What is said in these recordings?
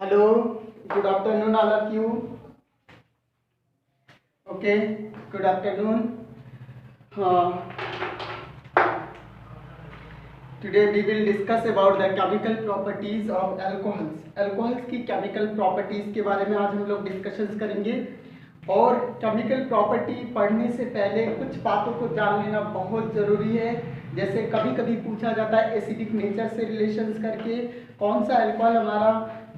Hello, good afternoon, all of you. Okay, good afternoon. Today we will discuss about the chemical properties of alcohols. Alcohols की chemical properties के बारे में आज हम लोग discussions करेंगे। और केमिकल प्रॉपर्टी पढ़ने से पहले कुछ बातों को जान लेना बहुत ज़रूरी है। जैसे कभी कभी पूछा जाता है एसिडिक नेचर से रिलेशंस करके कौन सा अल्कोहल हमारा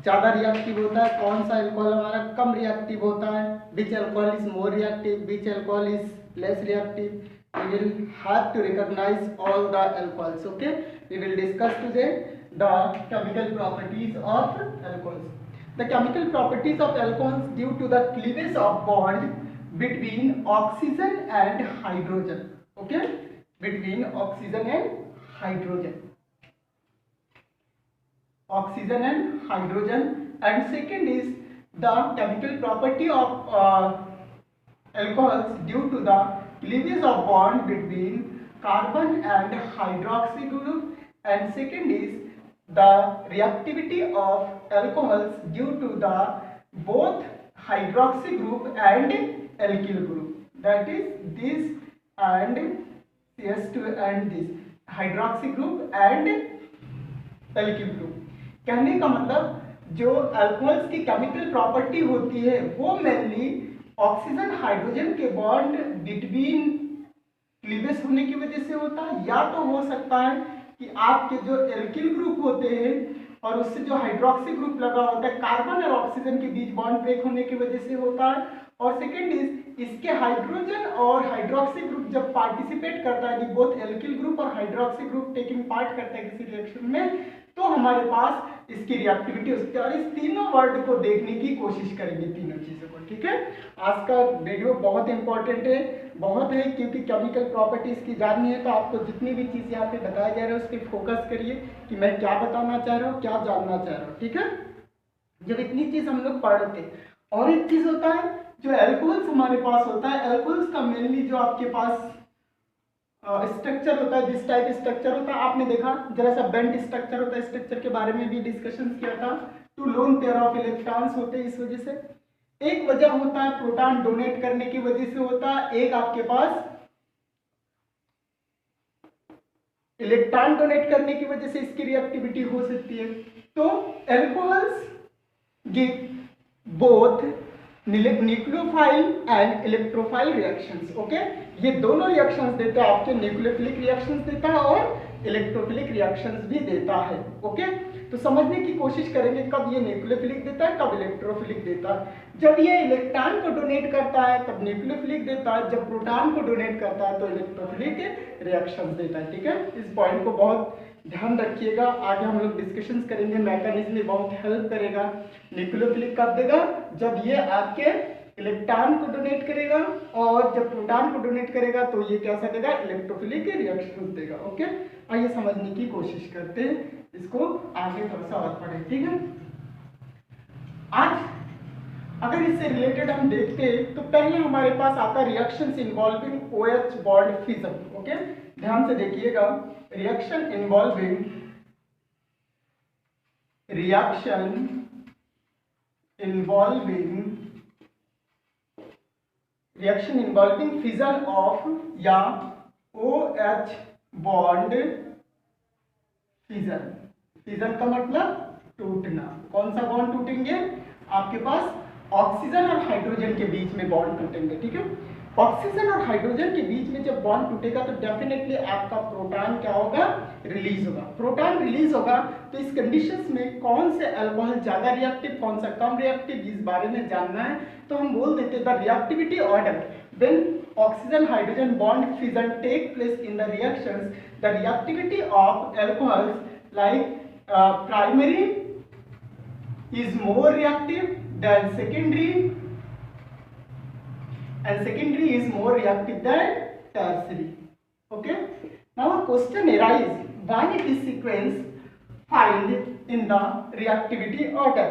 ज़्यादा रिएक्टिव होता है, कौन सा अल्कोहल हमारा कम रिएक्टिव होता है, which alcohol is more reactive, which alcohol is less reactive. We will have to recognize all the alcohols. Okay, we will discuss today the chemical properties of alcohols. The chemical properties of alcohols due to the cleavage of bond between oxygen and hydrogen. Okay, between oxygen and hydrogen. Oxygen and hydrogen. And second is the chemical property of alcohols due to the cleavage of bond between carbon and hydroxy group. And second is the reactivity of alcohols due to the both hydroxy group and alkyl group, that is this and CS2 and this hydroxy group and alkyl group। कहने का मतलब जो alcohols की chemical property होती है वो mainly oxygen hydrogen के bond between cleavage होने की वजह से होता है, या तो हो सकता है कि आपके जो एल्किल ग्रुप होते हैं और उससे जो हाइड्रोक्सी ग्रुप लगा होता है कार्बन और ऑक्सीजन के बीच बॉन्ड ब्रेक होने की वजह से होता है। और सेकेंड इज इसके हाइड्रोजन और हाइड्रोक्सी ग्रुप जब पार्टिसिपेट करता है, यानी बोथ एल्किल ग्रुप और हाइड्रोक्सी ग्रुप टेकिंग पार्ट करता है किसी रिएक्शन में, तो हमारे पास इसकी रिएक्टिविटी होती है। और इस तीनों वर्ड को देखने की कोशिश करेंगे, तीनों चीजों को। ठीक है, आज का वीडियो बहुत इंपॉर्टेंट है, बहुत है, क्योंकि केमिकल प्रॉपर्टीज की जाननी है तो आपको जितनी भी चीज यहाँ पे बताया जा रहा है उस पर फोकस करिए कि मैं क्या बताना चाह रहा हूँ, क्या जानना चाह रहा हूँ। ठीक है, जब इतनी चीज हम लोग पढ़ रहे थे। और एक चीज होता है जो एल्कोहल्स हमारे पास होता है, एल्कोहल्स का मेनली जो आपके पास स्ट्रक्चर होता है, जिस टाइप स्ट्रक्चर होता है आपने देखा जरा सा बेंट स्ट्रक्चर होता है, स्ट्रक्चर के बारे में भी डिस्कशन किया था। Two lone pair of electrons होते हैं, इस वजह से एक वजह होता है प्रोटॉन डोनेट करने की वजह से होता है, एक आपके पास इलेक्ट्रॉन डोनेट करने की वजह से इसकी रिएक्टिविटी हो सकती है। तो alcohols give both nucleophile and electrophile reactions. Okay, ये दोनों रिएक्शंस देता है, आपके न्यूक्लियोफिलिक रिएक्शंस देता है और इलेक्ट्रोफिलिक रिएक्शंस भी देता है। ओके, तो समझने की कोशिश करेंगे कब ये न्यूक्लियोफिलिक देता है, कब इलेक्ट्रोफिलिक देता है। जब ये इलेक्ट्रॉन को डोनेट करता है तब न्यूक्लियोफिलिक देता है, जब प्रोटॉन को डोनेट करता है तो इलेक्ट्रोफिलिक रिएक्शंस देता है। ठीक है, इस पॉइंट को बहुत ध्यान रखिएगा, आगे हम लोग डिस्कशंस करेंगे, मैकेनिज्म में बहुत हेल्प करेगा। न्यूक्लियोफिलिक कब देगा, जब ये आपके इलेक्ट्रॉन को डोनेट करेगा, और जब प्रोटॉन को डोनेट करेगा तो ये कैसा देगा, इलेक्ट्रोफिलिक रिएक्शन देगा। ओके, आइए समझने की कोशिश करते हैं, इसको आगे थोड़ा सा और पढ़ें। ठीक है, आज अगर इससे रिलेटेड हम देखते हैं तो पहले हमारे पास आता reactions involving OH bond fission. Okay, ध्यान से देखिएगा, रिएक्शन इन्वॉल्विंग फिजन ऑफ या OH बॉन्ड फिजन। फिजन का मतलब टूटना। कौन सा बॉन्ड टूटेंगे, आपके पास ऑक्सीजन और हाइड्रोजन के बीच में बॉन्ड टूटेंगे। ठीक है, ऑक्सीजन और हाइड्रोजन के बीच में जब बॉन्ड टूटेगा तो डेफिनेटली आपका प्रोटॉन क्या होगा, रिलीज होगा। प्रोटॉन रिलीज होगा तो इस कंडीशंस में कौन से अल्कोहल ज्यादा रिएक्टिव, कौन सा कम रिएक्टिव, इस बारे में जानना है तो हम बोल देते the reactivity order when oxygen hydrogen bond fission take place in the reactions, the reactivity of alcohols like primary is more reactive than secondary, and secondary is more reactive than tertiary. Okay, now a question arises, why this sequence find in the reactivity order,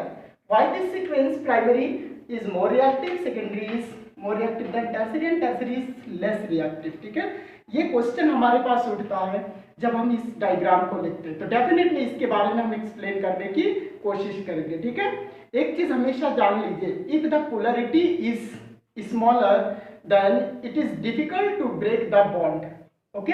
why this sequence primary is more reactive, secondary is more reactive than tertiary and tertiary is less reactive। ठीक है, ये question हमारे पास उठता है जब हम इस diagram को लिखते हैं। तो डेफिनेटली इसके बारे में हम एक्सप्लेन करने की कोशिश करेंगे, ठीक है। एक चीज हमेशा जान लीजिए, if the polarity is smaller than it is difficult to break the bond. Okay,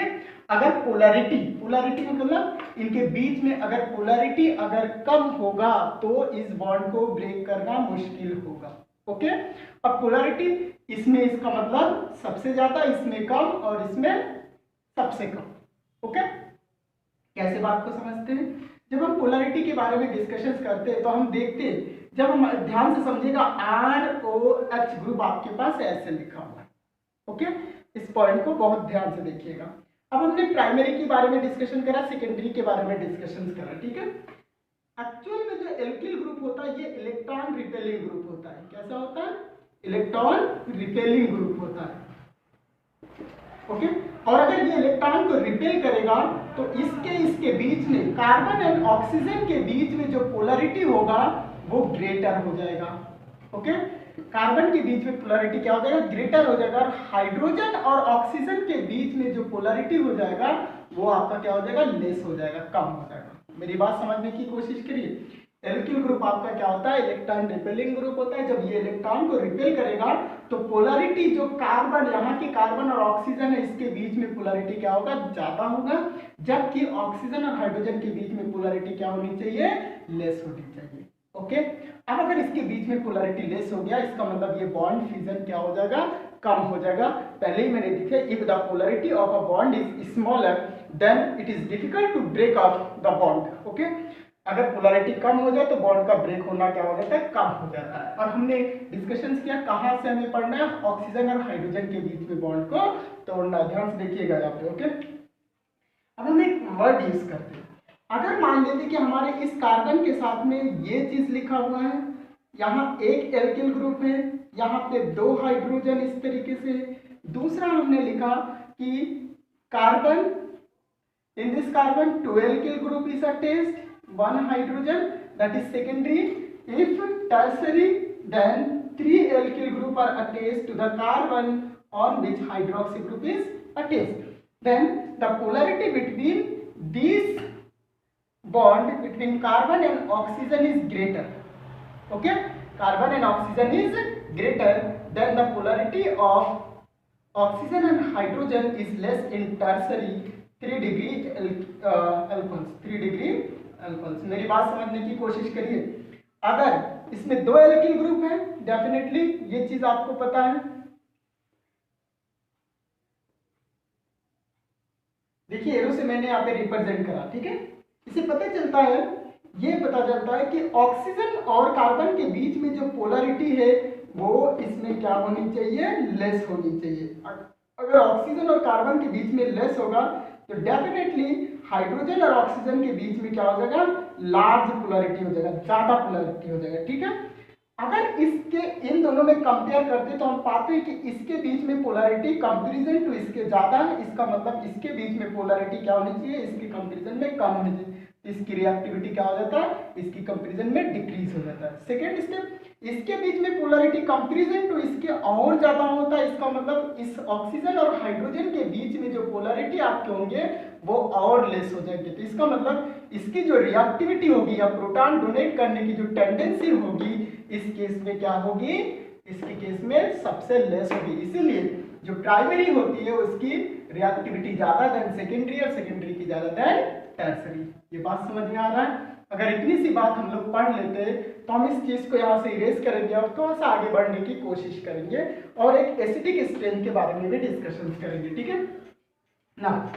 अगर पोलरिटी मतलब इनके बीच में अगर पोलरिटी अगर कम होगा तो इस बॉन्ड को ब्रेक करना मुश्किल होगा। ओके, अब पोलरिटी इसमें इसका मतलब सबसे ज्यादा, इसमें कम और इसमें सबसे कम। ओके, कैसे बात को समझते हैं? जब हम पोलरिटी के बारे में डिस्कशन करते हैं तो हम देखते हैं, जब हम ध्यान से समझिएगा ROH ग्रुप आपके पास ऐसे लिखा हुआ है। ओके, इस पॉइंट को बहुत ध्यान से देखिएगा। अब हमने प्राइमरी के बारे में डिस्कशन करा, सेकेंडरी के बारे में डिस्कशन करा, ठीक है। एक्चुअल में जो एल्किल ग्रुप होता है ये इलेक्ट्रॉन रिपेलिंग ग्रुप होता है। कैसा होता है? इलेक्ट्रॉन रिपेलिंग ग्रुप होता है। ओके, और अगर ये इलेक्ट्रॉन को रिपेल करेगा तो इसके बीच में कार्बन एंड ऑक्सीजन के बीच में जो पोलरिटी होगा वो ग्रेटर हो जाएगा। ओके, कार्बन के बीच में पोलरिटी क्या हो जाएगा? ग्रेटर हो जाएगा। और हाइड्रोजन और ऑक्सीजन के बीच में जो पोलरिटी हो जाएगा वो आपका क्या हो जाएगा? लेस हो जाएगा, कम हो जाएगा। मेरी बात समझने की कोशिश करिए। एल्किल ग्रुप आपका क्या होता है? इलेक्ट्रॉन रिपेलिंग ग्रुप होता है। जब ये इलेक्ट्रॉन को रिपेल करेगा तो पोलरिटी जो कार्बन, यहाँ के कार्बन और ऑक्सीजन है, इसके बीच में पोलरिटी क्या होगा? ज्यादा होगा। जबकि ऑक्सीजन और हाइड्रोजन के बीच में पोलरिटी क्या होनी चाहिए? लेस होनी चाहिए। ओके, अब अगर इसके बीच में पोलरिटी लेस हो गया, इसका मतलब ये बॉन्ड फ्यूजन क्या हो जाएगा? कम हो जाएगा। पहले ही मैंने दिखाया, if the polarity of a bond is smaller than it is difficult to break off the bond. Okay, अगर पोलरिटी कम हो जाए तो बॉन्ड का ब्रेक होना क्या हो जाता है? कम हो जाता है। और हमने डिस्कशन किया कहाँ से हमें पढ़ना है? ऑक्सीजन और हाइड्रोजन के बीच में बॉन्ड को तोड़ना। ध्यान से देखिएगा यहाँ पे। ओके, अब हम एक वर्ड यूज करते हैं। अगर मान लेते कि हमारे इस कार्बन के साथ में ये चीज लिखा हुआ है, यहाँ एक एल्किल ग्रुप है, यहाँ पे 2 हाइड्रोजन इस तरीके से। दूसरा हमने लिखा कि carbon, in this carbon 2 alkyl group is attached, 1 hydrogen, that is secondary. If tertiary, then 3 alkyl group are attached to the carbon on which hydroxy group is attached. Then the polarity between these bond between carbon and oxygen is greater. Okay, carbon and oxygen is greater, then the polarity of oxygen and hydrogen is less in tertiary 3 degree alcohols, 3 degree alcohols। मेरी बात समझने की कोशिश करिए। अगर इसमें 2 alkyl group है, definitely ये चीज आपको पता है। देखिए एरो से मैंने यहाँ पे रिप्रेजेंट करा, ठीक है। इसे पता चलता है, ये पता चलता है कि ऑक्सीजन और कार्बन के बीच में जो पोलरिटी है वो इसमें क्या होनी चाहिए? लेस होनी चाहिए। अगर ऑक्सीजन और कार्बन के बीच में लेस होगा तो डेफिनेटली हाइड्रोजन और ऑक्सीजन के बीच में क्या हो जाएगा? लार्ज पोलरिटी हो जाएगा, ज्यादा पोलरिटी हो जाएगा, ठीक है। अगर इसके इन दोनों में कंपेयर करते तो हम पाते हैं कि इसके बीच में पोलरिटी कंपैरिजन टू इसके ज्यादा है। इसका मतलब इसके बीच में पोलरिटी क्या होनी चाहिए? इसके कंपैरिजन में कम होनी चाहिए। इसकी रिएक्टिविटी क्या हो जाता है? इसकी कंपैरिजन में डिक्रीज हो जाता है। सेकेंड स्टेप, इसके बीच में पोलरिटी कंपैरिजन टू इसके और ज्यादा होता है। इसका मतलब इस ऑक्सीजन और हाइड्रोजन के बीच में जो पोलरिटी आपके होंगे वो और लेस हो जाएंगे। तो इसका मतलब इसकी जो रिएक्टिविटी होगी या प्रोटॉन डोनेट करने की जो टेंडेंसी होगी इस केस में क्या होगी? इसके केस में सबसे लेस होगी। इसीलिए जो प्राइमरी होती है उसकी रिएक्टिविटी ज्यादा देन सेकेंडरी और सेकेंडरी की ज्यादा देन टर्सरी। ये बात समझ में आ रहा है? अगर इतनी सी बात हम लोग पढ़ लेते तो हम इस चीज को यहाँ से इरेज करेंगे और थोड़ा सा आगे बढ़ने की कोशिश करेंगे और एक एसिडिक स्ट्रेन के बारे में भी डिस्कशन करेंगे, ठीक है ना।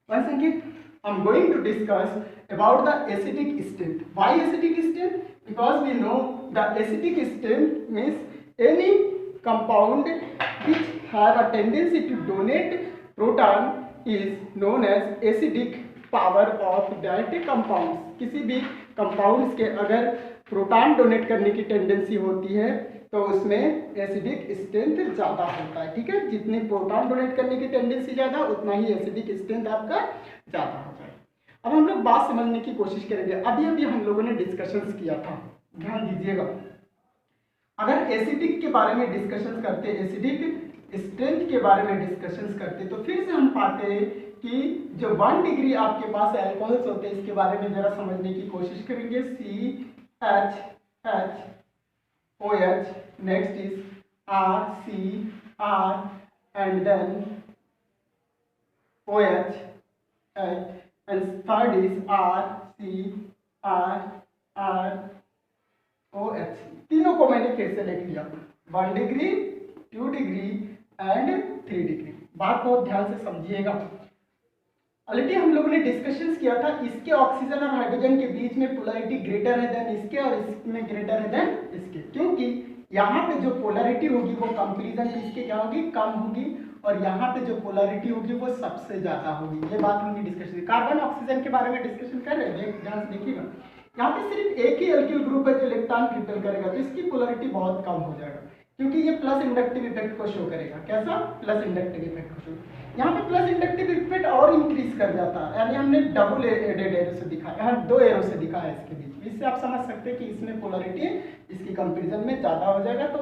Once again, I'm going to discuss about the acidic strength. Why acidic strength? Because we know the acidic strength means any compound which have a tendency to donate proton is known as acidic power of that compounds. किसी भी compounds के अगर proton donate करने की tendency होती है तो उसमें एसिडिक स्ट्रेंथ ज्यादा होता है, ठीक है। जितनी प्रोटॉन डोनेट करने की टेंडेंसी ज्यादा उतना ही एसिडिक स्ट्रेंथ आपका ज्यादा होता है। अब हम लोग बात समझने की कोशिश करेंगे। अभी अभी हम लोगों ने डिस्कशंस किया था, ध्यान दीजिएगा। अगर एसिडिक के बारे में डिस्कशंस करते, एसिडिक स्ट्रेंथ के बारे में डिस्कशंस करते तो फिर से हम पाते हैं कि जो 1 डिग्री आपके पास एल्कोहल्स होते हैं इसके बारे में जरा समझने की कोशिश करेंगे। CH next is RCR and then OH and third is RCROH। तीनों को मैंने फिर से लिख लिया, 1 डिग्री, 2 डिग्री एंड 3 डिग्री। बात बहुत ध्यान से समझिएगा। ऑलरेडी हम लोगों ने डिस्कशंस किया था, इसके ऑक्सीजन और हाइड्रोजन के बीच में पोलैरिटी ग्रेटर है देन इसके और इसमें ग्रेटर है देन इसके, क्योंकि यहाँ पे जो पोलैरिटी होगी वो कंपैरिजन में इसके क्या होगी, कम होगी, और यहाँ पे जो पोलैरिटी होगी वो सबसे ज्यादा होगी। ये बात हमने डिस्कशन की। कार्बन ऑक्सीजन के बारे में डिस्कशन कर रहे हैं, ध्यान से देखिएगा। यहाँ पे सिर्फ एक ही एल्किल ग्रुप है जो इलेक्ट्रॉन रिपेल करेगा, तो इसकी पोलैरिटी बहुत कम हो जाएगा, क्योंकि ये प्लस इंडक्टिव इफेक्ट को शो करेगा। कैसा? प्लस इंडक्टिव इफेक्ट को शो। यहाँ पे प्लस इंडक्टिव इफेक्ट और इंक्रीज कर जाता है, यानी हमने डबल एडेड एरो से दिखाया, यहाँ 2 एरो से दिखाया इसके बीच। इससे आप समझ सकते हैं कि इसमें पोलैरिटी इसकी कंपैरिजन में ज्यादा हो जाएगा, तो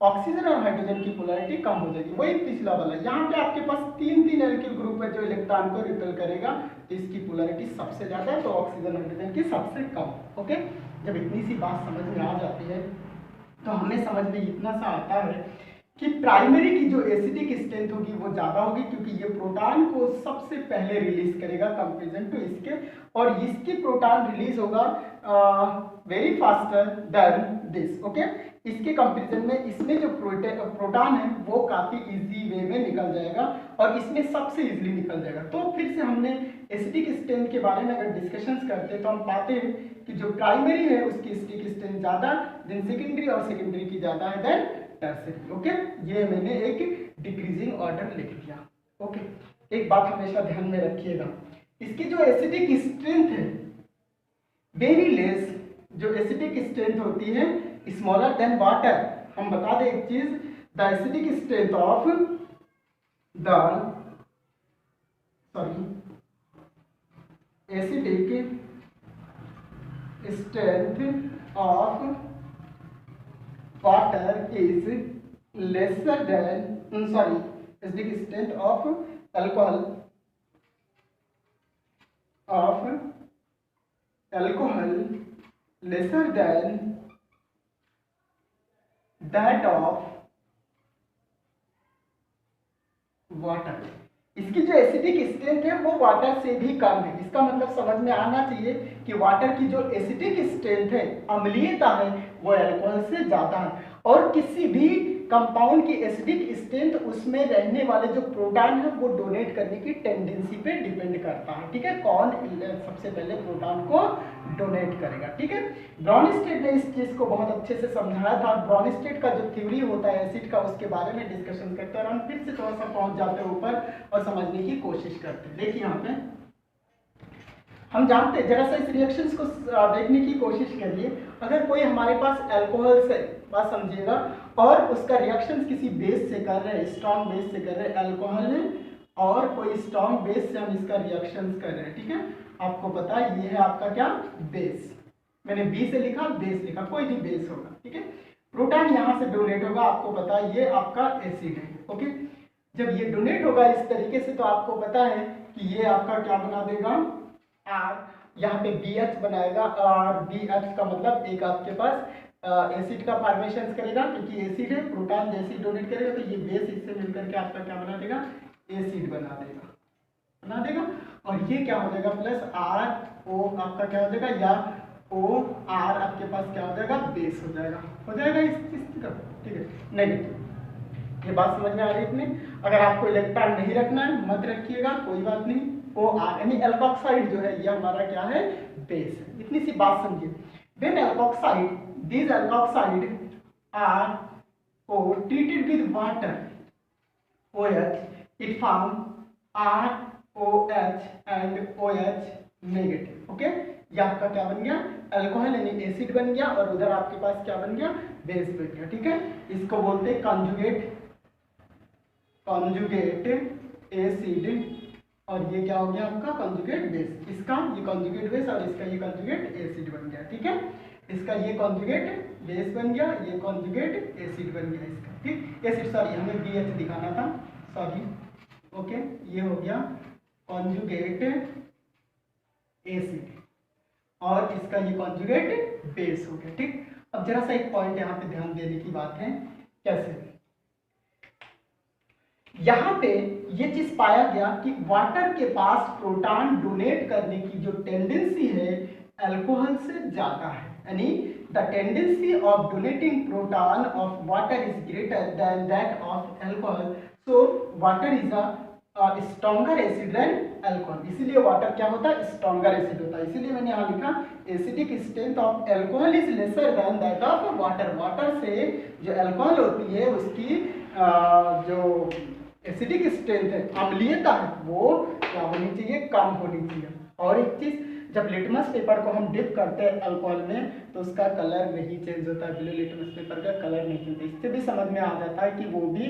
ऑक्सीजन और हाइड्रोजन की पोलैरिटी कम हो जाएगी। वही पिछला वाला, यहाँ पे आपके पास 3 एल्किल ग्रुप है जो इलेक्ट्रॉन को रिपेल करेगा, तो इसकी पोलैरिटी सबसे ज्यादा है, तो ऑक्सीजन हाइड्रोजन की सबसे कम। ओके, जब इतनी सी बात समझ में आ जाती है तो हमें समझ में इतना सा आता है कि प्राइमरी की जो एसिडिक स्ट्रेंथ होगी वो ज़्यादा होगी, क्योंकि ये प्रोटॉन को सबसे पहले रिलीज करेगा कंपैरिजन टू इसके, और इसकी प्रोटॉन रिलीज होगा very faster than this. Okay, इसके कंपैरिजन में इसमें जो प्रोटॉन है वो काफ़ी इजी वे में निकल जाएगा, और इसमें सबसे इजीली निकल जाएगा। तो फिर से हमने एसिडिक स्ट्रेंथ के बारे में अगर डिस्कशंस करते हैं तो हम पाते हैं कि जो प्राइमरी है उसकी एसिडिक स्ट्रेंथ ज़्यादा, देन सेकेंडरी, और सेकेंडरी की ज़्यादा है देन टर्सरी। ओके, ये मैंने एक डिक्रीजिंग ऑर्डर लिख दिया। ओके, एक बात हमेशा ध्यान में रखिएगा, इसकी जो एसिडिक स्ट्रेंथ है वेरी लेस, जो एसिडिक स्ट्रेंथ होती है स्मॉलर देन वाटर। हम बता दें एक चीज, the acidic strength of acidic strength of water is lesser than acidic strength of alcohol lesser than that of water। इसकी जो एसिडिक स्ट्रेंथ है वो वाटर से भी कम है। इसका मतलब समझ में आना चाहिए कि वाटर की जो एसिडिक स्ट्रेंथ है, अम्लीयता है, वो अल्कोहल से ज्यादा है, और किसी भी कंपाउंड की एसिडिक स्ट्रेंथ उसमें रहने वाले जो प्रोटॉन है वो डोनेट करने की टेंडेंसी पे डिपेंड करता है। ठीक है, कौन सबसे पहले प्रोटॉन को डोनेट करेगा। ठीक है, ब्राउनस्टेड ने इस चीज को बहुत अच्छे से समझाया था। ब्राउनस्टेड का जो थ्योरी होता है एसिड का, उसके बारे में डिस्कशन करते हैं, और हम फिर से थोड़ा सा पहुंच जाते हैं ऊपर और समझने की कोशिश करते हैं। देखिए यहाँ पे हम जानते हैं, जरा सा इस रिएक्शंस को देखने की कोशिश करिए। अगर कोई हमारे पास अल्कोहल से, बात समझिएगा, और उसका रिएक्शन किसी बेस से कर रहे हैं, स्ट्रॉन्ग बेस से कर रहे हैं, अल्कोहल है और कोई स्ट्रॉन्ग बेस से हम इसका रिएक्शन कर रहे हैं। ठीक है, आपको पता है ये है आपका क्या, बेस। मैंने बी से लिखा, बेस लिखा, कोई भी बेस होगा। ठीक है, प्रोटॉन यहाँ से डोनेट होगा, आपको पता है ये आपका एसिड है। ओके, जब ये डोनेट होगा इस तरीके से, तो आपको पता है कि ये आपका क्या बना देगा, आर, यहाँ पे BH बनाएगा, और BH का मतलब एक आपके पास एसिड का फॉर्मेशन करेगा, क्योंकि एसिड है, प्रोटॉन जैसे डोनेट करेगा तो ये बेस इससे मिलकर के आपका क्या बना देगा, एसिड बना देगा, और ये क्या हो जाएगा, प्लस RO आपका क्या हो जाएगा, या OR आपके पास क्या हो जाएगा, बेस हो जाएगा इस तरफ। ठीक है, नेगेटिव। ये बात समझ में आ रही है इतनी। अगर आपको इलेक्ट्रॉन नहीं रखना है मत रखिएगा, कोई बात नहीं। OR यानी एल्कोक्साइड जो है ये हमारा क्या है, बेस है। इतनी सी बात समझिए। When alkoxide, these alkoxide are treated with water, OH, it form ROH and OH negative। Okay, ये आपका क्या बन गया, अल्कोहल यानी एसिड बन गया, और उधर आपके पास क्या बन गया, बेस बन गया। ठीक है, इसको बोलते हैं कॉन्जुगेट एसिड, और ये क्या हो गया आपका, कॉन्जुगेट बेस। इसका ये कॉन्जुगेट बेस और इसका ये कॉन्जुगेट एसिड बन गया। ठीक है, इसका ये कॉन्जुगेट बेस बन गया, ये कॉन्जुगेट एसिड बन गया इसका। ठीक, एसिड, सॉरी हमें BH दिखाना था, सॉरी। ओके, ये हो गया कॉन्जुगेट एसिड और इसका ये कॉन्जुगेट बेस हो गया। ठीक, अब जरा सा एक पॉइंट यहाँ पे ध्यान देने की बात है। कैसे? यहाँ पे ये चीज पाया गया कि वाटर के पास प्रोटॉन डोनेट करने की जो टेंडेंसी है अल्कोहल से ज्यादा है, यानी the tendency of donating proton of water is greater than that of alcohol, so water is a stronger acid than alcohol. इसीलिए वाटर क्या होता है? स्ट्रॉन्गर एसिड होता है। इसीलिए मैंने यहाँ लिखा acidic strength of alcohol is lesser than that of water. Water से जो अल्कोहल होती है उसकी जो एसिडिक स्ट्रेंथ है, अम्लीयता है, वो क्या होनी चाहिए? कम होनी चाहिए। और एक चीज, जब लिटमस पेपर को हम डिप करते हैं अल्कोहल में तो उसका कलर नहीं चेंज होता है, ब्लू लिटमस पेपर का कलर नहीं चेंज होता। इससे भी समझ में आ जाता है कि वो भी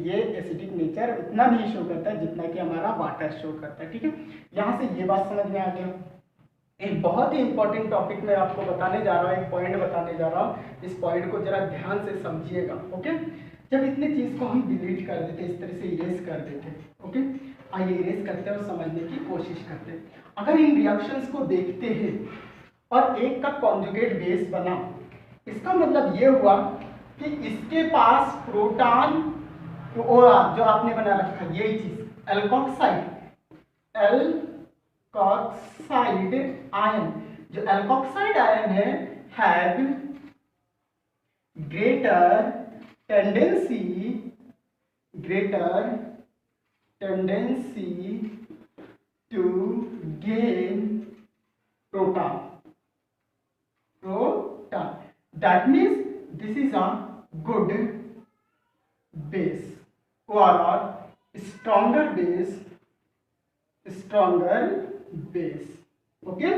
ये एसिडिक नेचर उतना नहीं शो करता है जितना कि हमारा वाटर शो करता है। ठीक है, यहाँ से ये बात समझ में आ गया। एक बहुत ही इंपॉर्टेंट टॉपिक मैं आपको बताने जा रहा हूँ, एक पॉइंट बताने जा रहा हूँ, इस पॉइंट को जरा ध्यान से समझिएगा। ओके, जब इतने चीज को हम डिलीट कर देते, इस तरह से इरेज कर देते, ओके, आइए इरेज करते हैं और समझने की कोशिश करते हैं। अगर इन रिएक्शंस को देखते हैं और एक का कॉन्जुगेट बेस बना, इसका मतलब ये हुआ कि इसके पास प्रोटॉन जो आपने बना रखा है यही चीज एल्कोक्साइड आयन, जो एल्कोक्साइड आयन है have greater tendency to gain proton. That means this is a good base or stronger base. Okay,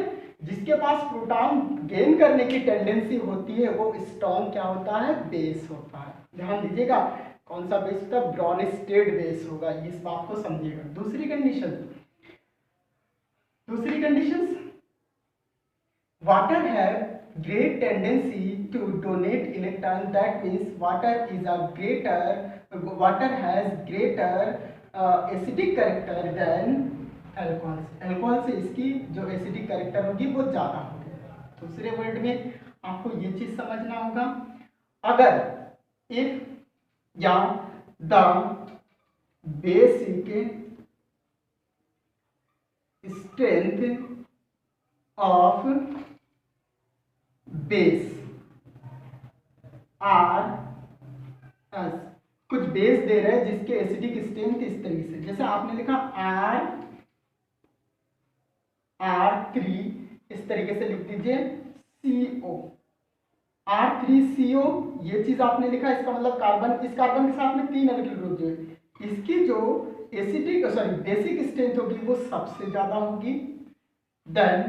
जिसके पास प्रोटॉन गेन करने की टेंडेंसी होती है वो स्ट्रॉन्ग क्या होता है? बेस होता है। ध्यान दीजिएगा, कौन सा बेस होता है? ब्रॉन्स्टेड बेस होगा, इस बात को समझिएगा। दूसरी condition, water have great tendency to donate electron, that means water has greater acidic character than alcohol से इसकी जो एसिडिक कैरेक्टर होगी वो ज्यादा होगी। दूसरे वर्ड में आपको ये चीज समझना होगा, अगर इफ या the basic strength of base R S, कुछ बेस दे रहे हैं जिसके एसिडिक स्ट्रेंथ इस तरीके से, जैसे आपने लिखा R3, इस तरीके से लिख दीजिए CO, R3CO, ये चीज आपने लिखा, इसका मतलब कार्बन, इस कार्बन के साथ में 3 एल्किल ग्रुप जो है इसकी जो बेसिक स्ट्रेंथ होगी वो सबसे ज्यादा होगी। देन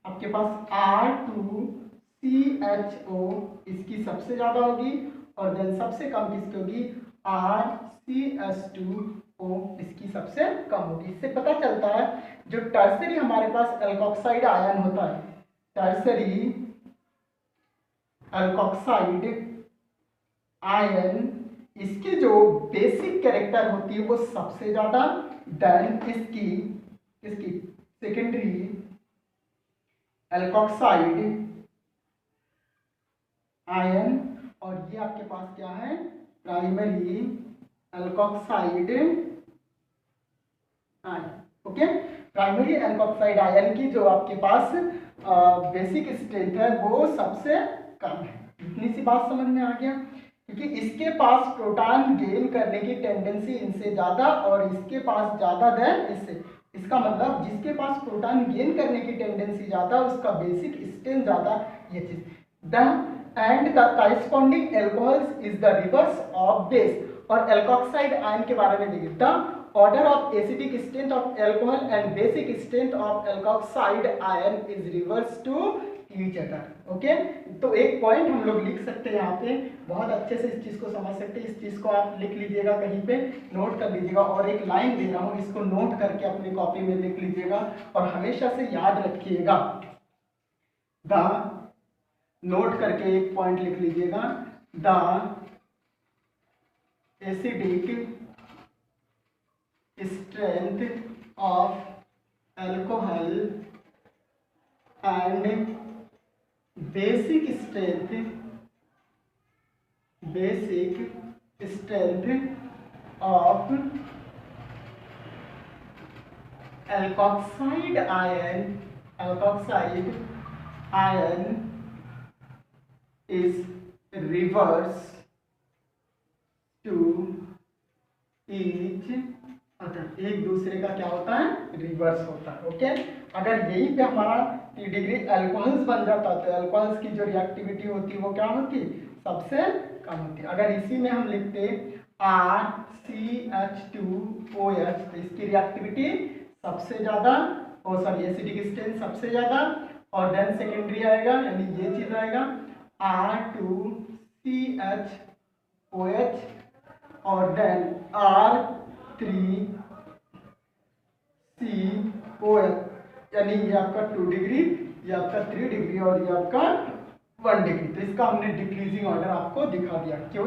आपके पास R2CHO, इसकी सबसे ज्यादा होगी, और देन सबसे कम किसकी होगी? RCS2O, इसकी सबसे कम होगी। इससे पता चलता है जो टर्सरी हमारे पास एल्कोक्साइड आयन होता है, टर्सरी एल्कोक्साइड आयन, इसकी जो बेसिक कैरेक्टर होती है वो सबसे ज्यादा, देन इसकी सेकेंडरी एल्कोक्साइड आयन, और ये आपके पास क्या है? Primary alkoxide ion. Okay, primary alkoxide ion की जो आपके पास बेसिक स्ट्रेंथ है वो सबसे कम है। इतनी सी बात समझ में आ गया, क्योंकि इसके पास प्रोटॉन गेन करने की टेंडेंसी इनसे ज्यादा और इसके पास ज्यादा देन इससे। इसका मतलब जिसके पास प्रोटॉन गेन करने की टेंडेंसी ज्यादा उसका बेसिक स्ट्रेंथ ज्यादा, ये चीज। And the corresponding alcohols is the reverse of base. और एल्कोक्साइड आयन के बारे में देखिए, the order of acidic strength of alcohol and basic strength of alkoxide ion is reverse to each other. Okay, तो एक पॉइंट हम लोग लिख सकते हैं यहाँ पे, बहुत अच्छे से इस चीज को समझ सकते हैं। इस चीज को आप लिख लीजिएगा, कहीं पे नोट कर लीजिएगा, और एक लाइन दे रहा हूँ इसको नोट करके अपनी कॉपी में लिख लीजिएगा और हमेशा से याद रखिएगा। द नोट करके एक पॉइंट लिख लीजिएगा, the acidic strength of alcohol and basic strength of alkoxide ion is reverse to each other, एक दूसरे का क्या होता है, रिवर्स होता है। ओके, अगर यहीं पे हमारा 3 डिग्री अल्कोहल्स बन जाता तो अल्कोहल्स की जो रिएक्टिविटी होती है वो क्या होती, सबसे कम होती है। अगर इसी में हम लिखते RCH2OH तो इसकी रिएक्टिविटी सबसे ज्यादा, एसिडिक स्ट्रेंथ सबसे ज्यादा, और देन सेकेंडरी आएगा यानी ये चीज आएगा R2CHOH और देन R3COH, यानी ये आपका 2 डिग्री, ये आपका 3 डिग्री और ये आपका 1 डिग्री। तो इसका हमने डिक्रीजिंग ऑर्डर आपको दिखा दिया, क्यों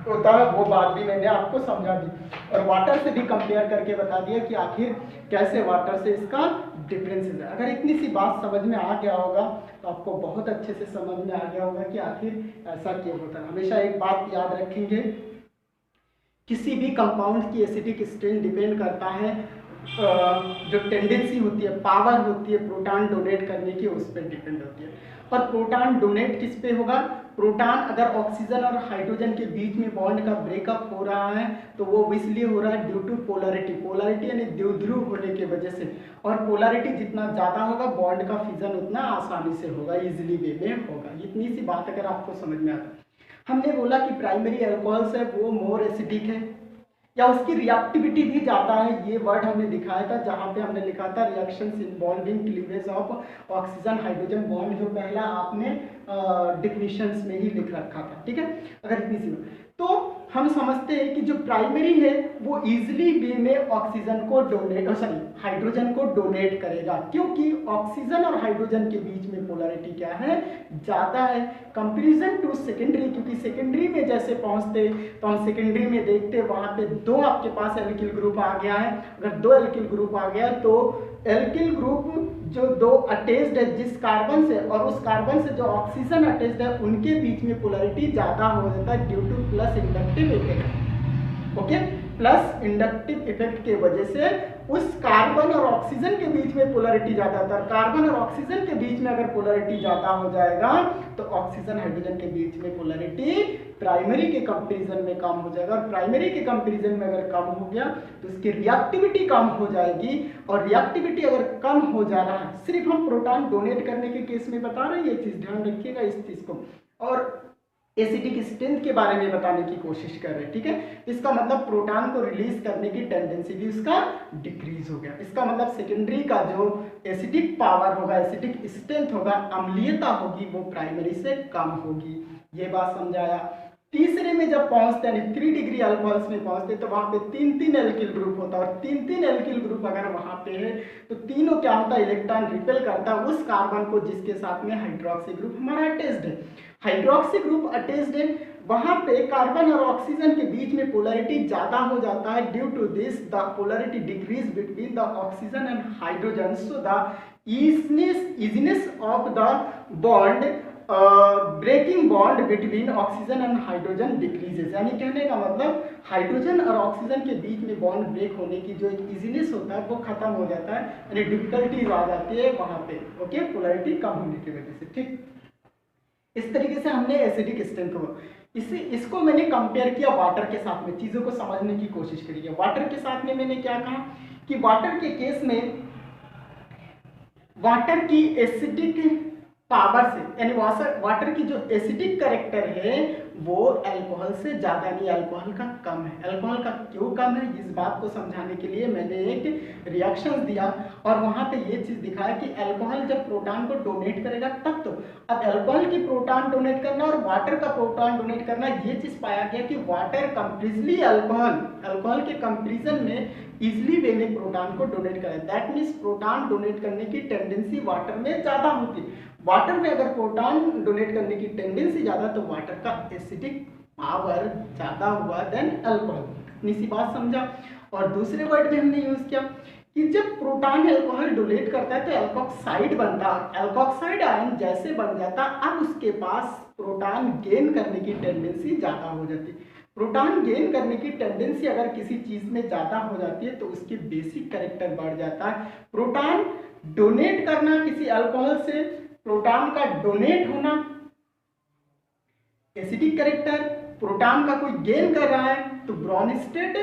होता है वो बात भी मैंने आपको समझा दी, और वाटर से भी कंपेयर करके बता दिया कि आखिर कैसे वाटर से इसका डिफरेंस है। अगर इतनी सी बात समझ में आ गया होगा तो आपको बहुत अच्छे से समझ में आ गया होगा कि आखिर ऐसा क्यों होता है। हमेशा एक बात याद रखेंगे, किसी भी कंपाउंड की एसिडिक स्ट्रेंथ डिपेंड करता है जो टेंडेंसी होती है, पावर होती है प्रोटॉन डोनेट करने की, उस पर डिपेंड होती है। पर प्रोटॉन डोनेट किस पे होगा, प्रोटॉन अगर ऑक्सीजन और हाइड्रोजन के बीच में बॉन्ड का ब्रेकअप हो रहा है तो वो इसलिए हो रहा है ड्यू टू पोलैरिटी यानी द्विध्रुव होने की वजह से, और पोलैरिटी जितना ज़्यादा होगा बॉन्ड का फिजन उतना आसानी से होगा, इजिली वे में होगा। इतनी सी बात अगर आपको समझ में आता है। हमने बोला कि प्राइमरी अल्कोहल्स है वो मोर एसिडिक है या उसकी रिएक्टिविटी भी ज़्यादा है, ये वर्ड हमने दिखाया था जहाँ पे हमने लिखा था reactions involving cleavage of oxygen hydrogen bond, जो पहला आपने डिफिनिशंस में ही लिख रखा था। ठीक है, अगर इतनी सी तो हम समझते हैं कि जो प्राइमरी है वो इजिली वे में ऑक्सीजन को हाइड्रोजन को डोनेट करेगा, क्योंकि ऑक्सीजन और हाइड्रोजन के बीच में पोलैरिटी क्या है, ज़्यादा है कंपैरिजन टू सेकेंडरी। क्योंकि सेकेंडरी में जैसे पहुंचते तो हम सेकेंडरी में देखते वहां पे 2 आपके पास एल्किल ग्रुप आ गया है, अगर 2 एल्किल ग्रुप आ गया तो एल्किल ग्रुप जो 2 अटैच्ड है जिस कार्बन से और उस कार्बन से जो ऑक्सीजन अटैच्ड है उनके बीच में पोलैरिटी ज़्यादा हो जाता है due two plus inductive effect. Okay, plus inductive effect के वजह से उस कार्बन और ऑक्सीजन के बीच में पोलैरिटी ज्यादा होता है। कार्बन और ऑक्सीजन के बीच में अगर पोलैरिटी ज्यादा हो जाएगा तो ऑक्सीजन हाइड्रोजन के बीच में पोलैरिटी प्राइमरी के कंपैरिजन में कम हो जाएगा, और प्राइमरी के कंपैरिजन में अगर कम हो गया तो इसकी रिएक्टिविटी कम हो जाएगी, और रिएक्टिविटी अगर कम हो जा रहा है, सिर्फ हम प्रोटॉन डोनेट करने के केस में बता रहे हैं, ये चीज ध्यान रखिएगा इस चीज को, और एसिडिक स्ट्रेंथ के बारे में बताने की कोशिश कर रहे हैं। ठीक है, इसका मतलब प्रोटॉन को रिलीज करने की टेंडेंसी भी उसका डिक्रीज हो गया। इसका मतलब सेकेंडरी का जो एसिडिक पावर होगा, एसिडिक स्ट्रेंथ होगा, अम्लीयता होगी, वो प्राइमरी से कम होगी। ये बात समझाया। तीसरे में जब पहुंचते हैं 3 डिग्री अल्कोहल्स में पहुंचते तो वहां पे 3 एल्किल ग्रुप होता है, और 3 एल्किल ग्रुप अगर वहां पे है तो तीनों क्या होता है, इलेक्ट्रॉन रिपेल करता है उस कार्बन को जिसके साथ में हाइड्रोक्सी ग्रुप हमारा अटैच्ड है। हाइड्रोक्सी ग्रुप अटैच्ड है, वहां पे कार्बन और ऑक्सीजन के बीच में पोलैरिटी ज्यादा हो जाता है, due to this the polarity decrease between the oxygen and hydrogen, so the easiness of the bond breaking bond between oxygen and hydrogen decreases. यानी कहने का मतलब हाइड्रोजन और ऑक्सीजन के बीच में बॉन्ड ब्रेक होने की जो इजीनेस होता है वो खत्म हो जाता है, यानी डिफिकल्टीज आ जाती है वहां पे। ओके, पोलैरिटी कम होने की वजह से। ठीक, इस तरीके से हमने एसिडिक स्ट्रेंथ को इसको मैंने कंपेयर किया वाटर के साथ में, चीजों को समझने की कोशिश करी है। वाटर के साथ में मैंने क्या कहा कि वाटर के केस में वाटर की एसिडिक पावर से, यानी वाटर की जो एसिडिक कैरेक्टर है वो अल्कोहल से ज्यादा नहीं, अल्कोहल का कम है। अल्कोहल का क्यों कम है, इस बात को समझाने के लिए मैंने एक रिएक्शन दिया और वहां पे ये चीज दिखाया कि अल्कोहल जब प्रोटॉन को डोनेट करेगा तब तो, अब अल्कोहल की प्रोटॉन डोनेट करना और वाटर का प्रोटॉन डोनेट करना, ये चीज पाया गया कि वाटर कंपेरेटिवली अल्कोहल के कंपेरिजन में इजिली वे में प्रोटॉन को डोनेट करे। दैट मीन्स प्रोटॉन डोनेट करने की टेंडेंसी वाटर में ज्यादा होती है। वाटर में अगर प्रोटॉन डोनेट करने की टेंडेंसी ज्यादा तो वाटर का एसिडिक पावर ज्यादा हुआ देन अल्कोहल। इतनी सी बात समझा। और दूसरे वर्ड में हमने यूज किया कि जब प्रोटॉन अल्कोहल डोनेट करता है तो एल्कोक्साइड बनता है। एल्कोक्साइड आयन जैसे बन जाता, अब उसके पास प्रोटॉन गेन करने की टेंडेंसी ज़्यादा हो जाती है। प्रोटॉन गेन करने की टेंडेंसी अगर किसी चीज़ में ज़्यादा हो जाती है तो उसकी बेसिक कैरेक्टर बढ़ जाता है। प्रोटॉन डोनेट करना किसी अल्कोहल से, प्रोटॉन का डोनेट होना, एसिडिक कैरेक्टर, प्रोटॉन का कोई गेन कर रहा है तो ब्रॉन्स्टेड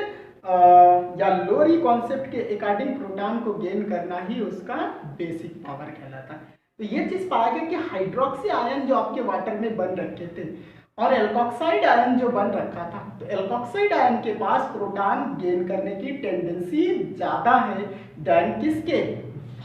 या लोरी कॉन्सेप्ट के अकॉर्डिंग प्रोटॉन को गेन करना ही उसका बेसिक पावर कहलाता है। तो ये चीज पाया गया कि हाइड्रोक्सी आयन जो आपके वाटर में बन रखे थे और एल्कोक्साइड आयन जो बन रखा था, तो एल्कोक्साइड आयन के पास प्रोटॉन गेन करने की टेंडेंसी ज्यादा है देन किसके,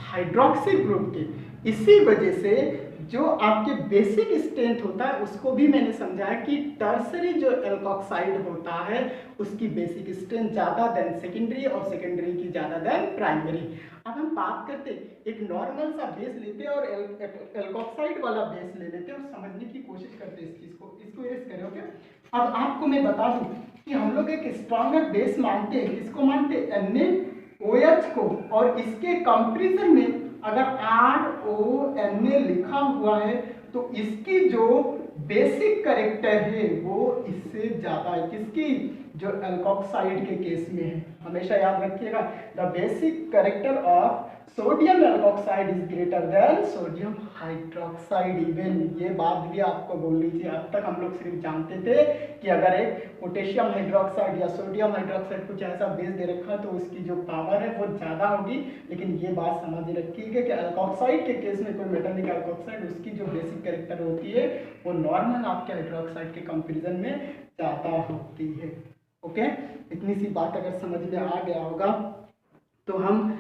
हाइड्रोक्सी ग्रुप के। इसी वजह से जो आपके बेसिक स्ट्रेंथ होता है उसको भी मैंने समझाया कि टर्सरी जो एल्कोक्साइड होता है उसकी बेसिक स्ट्रेंथ ज़्यादा देन सेकेंडरी और सेकेंडरी की ज़्यादा देन प्राइमरी। अब हम बात करते एक नॉर्मल सा बेस लेते और एल्कोक्साइड वाला बेस ले लेते और समझने की कोशिश करते इस चीज़ को, इसको इरेज करें। ओके, अब आपको मैं बता दूं कि हम लोग एक स्ट्रॉन्गर बेस मानते हैं, किसको मानते हैं, NaOH को, और इसके कंपेरिजन में अगर RONA लिखा हुआ है तो इसकी जो बेसिक कैरेक्टर है वो इससे ज्यादा है, किसकी, जो एल्कोक्साइड के केस में है। हमेशा याद रखिएगा, the basic character of sodium alkoxide is greater then sodium hydroxide even. ये बात भी आपको बोल लीजिए, अब तक हम लोग सिर्फ जानते थे कि अगर एक पोटेशियम हाइड्रोक्साइड या सोडियम हाइड्रोक्साइड कुछ ऐसा बेस दे रखा तो उसकी जो पावर है वो ज़्यादा होगी, लेकिन ये बात समझ रखिएगा कि एल्कोक्साइड के केस में कोई मेटालिक एल्कोक्साइड उसकी जो बेसिक कैरेक्टर होती है वो नॉर्मल आपके हाइड्रोक्साइड के कंपेरिजन में ज़्यादा होती है। ओके, इतनी सी बात अगर समझ में आ गया होगा तो हम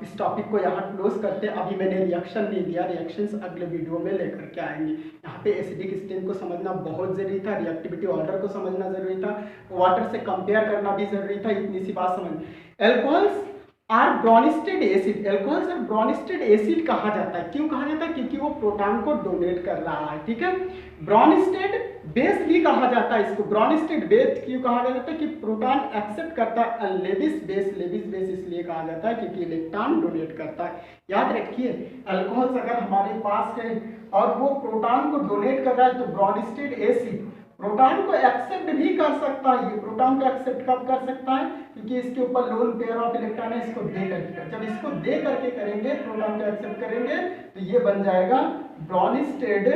इस टॉपिक को यहाँ क्लोज करते हैं। अभी मैंने रिएक्शन नहीं दिया, रिएक्शंस अगले वीडियो में लेकर के आएंगे। यहाँ पे एसिडिक स्ट्रेंथ को समझना बहुत जरूरी था, रिएक्टिविटी ऑर्डर को समझना जरूरी था, वाटर से कंपेयर करना भी जरूरी था। इतनी सी बात समझ। Alcohols are Bronsted acid, alcohols are Bronsted acid कहा जाता है। क्यों कहा जाता है, क्योंकि वो प्रोटॉन को डोनेट कर रहा है। ठीक है, ब्रॉन्स्टेड बेस भी कहा जाता है इसको। ब्रॉन्स्टेड बेस क्यों कहा जाता है कि प्रोटॉन एक्सेप्ट करता है लेविस बेस, लेविस बेस इसलिए कहा जाता है क्योंकि इलेक्ट्रॉन डोनेट करता है। याद रखिए, अल्कोहल्स अगर हमारे पास है और वो प्रोटॉन को डोनेट कर रहा है तो ब्रॉन्स्टेड एसिड प्रोटॉन को एक्सेप्ट भी कर सकता है। ये प्रोटॉन को एक्सेप्ट कब कर सकता है, क्योंकि इसके ऊपर लोन पेयर ऑफ इलेक्ट्रॉन है, इसको दे करके, जब इसको दे करके करेंगे, प्रोटॉन को एक्सेप्ट करेंगे तो ये बन जाएगा ब्रॉन्स्टेड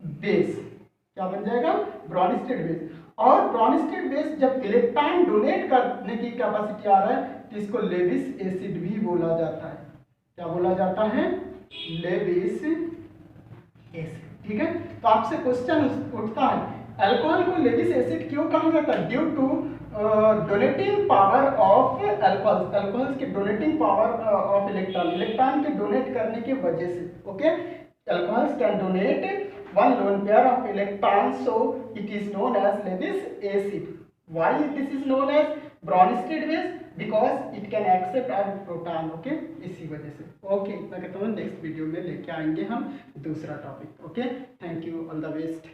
बेस। क्या बन जाएगा, ब्रॉन्स्टेड बेस। और ब्रॉन्स्टेड बेस जब इलेक्ट्रॉन डोनेट करने की कैपेसिटी आ रहा है तो इसको लेविस एसिड भी बोला जाता है। क्या बोला जाता है, लेविस एसिड। ठीक है, तो आपसे क्वेश्चन उठता है, अल्कोहल को लेविस एसिड क्यों कहा जाता है, due to donating power of alcohols, alcohols के donating power of electron, electron के डोनेट करने की वजह से। Okay, alcohols can donate one lone pair of electrons, so it is known as Lewis acid. Why this is known as Bronsted base? Because it can accept a proton. Okay, इसी वजह से। Okay, मैं कहता हूँ next video में लेके आएंगे हम दूसरा topic. Okay, thank you, all the best.